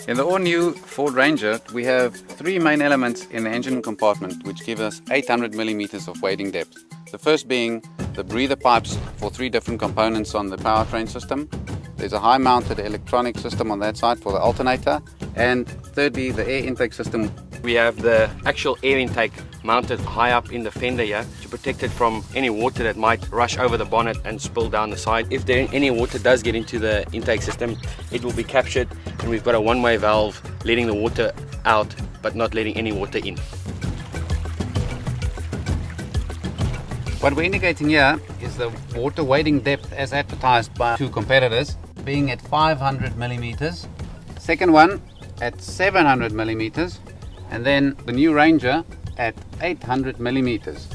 In the all-new Ford Ranger, we have three main elements in the engine compartment which give us 800 millimeters of wading depth. The first being the breather pipes for three different components on the powertrain system. There's a high-mounted electronic system on that side for the alternator. And thirdly, the air intake system. We have the actual air intake mounted high up in the fender here to protect it from any water that might rush over the bonnet and spill down the side. If any water does get into the intake system, it will be captured, and we've got a one-way valve letting the water out but not letting any water in. What we're indicating here is the water wading depth as advertised by two competitors, being at 500 millimeters. Second one at 700 millimeters, and then the new Ranger at 800 millimeters.